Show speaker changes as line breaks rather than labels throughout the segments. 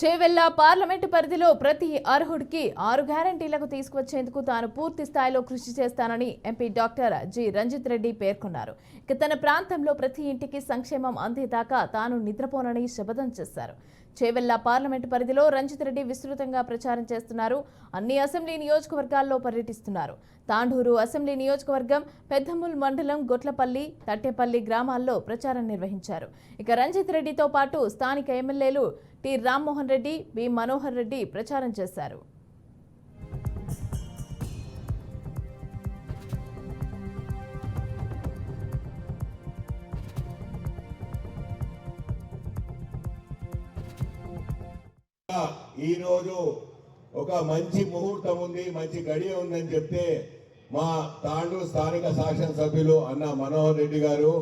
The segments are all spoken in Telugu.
చేవెళ్ల పార్లమెంటు పరిధిలో ప్రతి అర్హుడికి 6 గ్యారంటీలకు తీసుకువచ్చేందుకు తాను పూర్తి స్థాయిలో కృషి చేస్తానని MP doctor G Ranjith Reddy పేర్కొన్నారు. ఇక తన ప్రాంతంలో ప్రతి ఇంటికి సంక్షేమం అందేదాకా తాను నిద్రపోనని శపథం చేశారు. చేవెళ్ల పార్లమెంటు పరిధిలో రంజిత్ రెడ్డి విస్తృతంగా ప్రచారం చేస్తున్నారు. అన్ని అసెంబ్లీ నియోజకవర్గాల్లో పర్యటిస్తున్నారు. తాండూరు అసెంబ్లీ నియోజకవర్గం, పెద్దమూల్ మండలం, గొట్లపల్లి, తట్టేపల్లి గ్రామాల్లో ప్రచారం నిర్వహించారు. ఇక రంజిత్ రెడ్డితో పాటు స్థానిక ఎమ్మెల్యేలు టి రామ్మోహన్ రెడ్డి, బి మనోహర్ రెడ్డి ప్రచారం చేశారు.
ఈ రోజు ఒక మంచి ముహూర్తం ఉంది, మంచి గడియ ఉందని చెప్తే మా తాండూరు స్థానిక శాసనసభ్యులు అన్న మనోహర్ రెడ్డి గారు,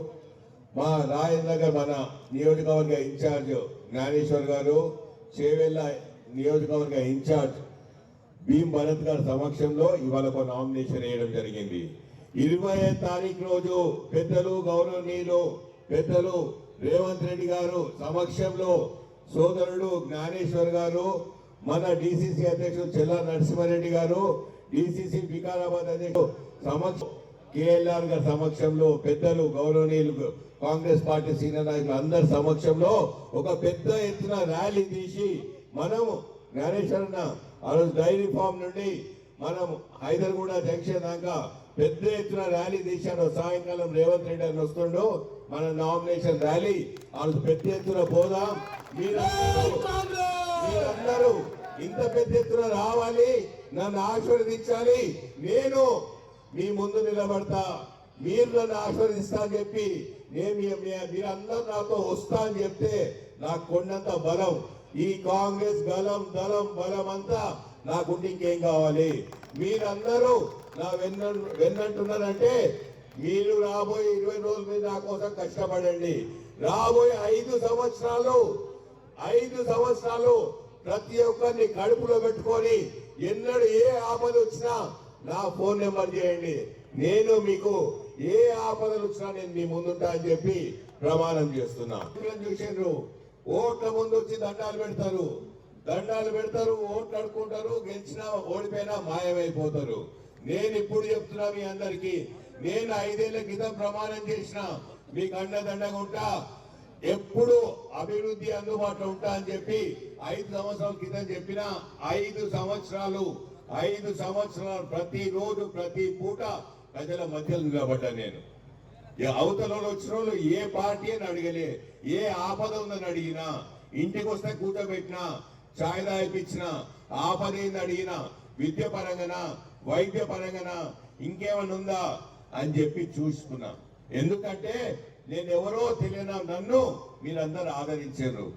మా రాజేంద్రనగర్ మన నియోజకవర్గ ఇన్ఛార్జ్ జ్ఞానేశ్వర్ గారు, చేవెళ్ల నియోజకవర్గ ఇన్ఛార్జ్ భీం భరత్ గారి సమక్షంలో ఇవాళ ఒక నామినేషన్ వేయడం జరిగింది. 20వ తారీఖు రోజు పెద్దలు గౌరవనీయులు పెద్దలు రేవంత్ రెడ్డి గారు సమక్షంలో సోదరుడు జ్ఞానేశ్వర్ గారు, మన డిసిసి అధ్యక్షుడు చెల్లా నరసింహారెడ్డి గారు, డిసిసి వికారాబాద్ అధ్యక్షుడు కేఎల్ఆర్ గారి సమక్షంలో పెద్దలు గౌరవనీయులు కాంగ్రెస్ పార్టీ సీనియర్ నాయకులు అందరి సమక్షంలో ఒక పెద్ద ఎత్తున ర్యాలీ తీసి మనం జ్ఞానేశ్వరన్న ఆ రోజు డైరీ ఫామ్ నుండి మనం హైదర్గూడ జంక్షన్ దాకా పెద్ద ఎత్తున ర్యాలీ తీశాడు. సాయంకాలం రేవంత్ రెడ్డి అని వస్తుండో మన నామినేషన్ ర్యాలీ ఆ రోజు పెద్ద ఎత్తున పోదాం. మీరందరూ ఇంత పెద్ద ఎత్తున రావాలి, నన్ను ఆశీర్వదించాలి, నేను మీ ముందు నిలబడతా, మీరు నన్ను ఆశీర్వదిస్తా అని చెప్పి మీరందరూ నాతో వస్తా అని చెప్తే నాకు కొండంత బలం, ఈ కాంగ్రెస్ గలం దళం బలం అంతా నాకుంటే ఇంకేం కావాలి. మీరందరూ నా వెన్నంటున్నారంటే మీరు రాబోయే 20 రోజుల మీద నా కోసం కష్టపడండి. రాబోయే 5 సంవత్సరాలు ప్రతి ఒక్కరిని కడుపులో పెట్టుకొని ఎన్నడూ ఏ ఆపద వచ్చినా నా ఫోన్ నెంబర్ చేయండి, నేను మీకు ఏ ఆపదలు వచ్చినా నేను మీ ముందుంటా అని చెప్పి ప్రమాణం చేస్తున్నా. చూసిండ్రు, ఓట్ల ముందు వచ్చి దండాలు పెడతారు, ఓట్లు అడుకుంటారు, గెలిచినా ఓడిపోయినా మాయమైపోతారు. నేను ఇప్పుడు చెప్తున్నా మీ అందరికి, నేను 5 ఏళ్ల క్రితం ప్రమాణం చేసిన మీకు అండదండగా ఉంటా, ఎప్పుడు అభివృద్ధి అందుబాటులో ఉంటా అని చెప్పి 5 సంవత్సరాల క్రితం చెప్పిన 5 సంవత్సరాలు ప్రతి రోజు ప్రతి పూట ప్రజల మధ్యలో నిలబడ్డా. నేను అవతల వచ్చిన వాళ్ళు ఏ పార్టీ అని అడగలే, ఏ ఆపద ఉందని అడిగినా, ఇంటికి వస్తే కూర్చోబెట్టినా, ఛాయ్ తాగిపించిన, ఆపద ఏంది అడిగినా, విద్య పరంగానా వైద్య పరంగానా ఇంకేమన్నా ఉందా అని చెప్పి చూసుకున్నా. ఎందుకంటే నేను ఎవరో తెలియనా, నన్ను మీరందరూ ఆదరించారు.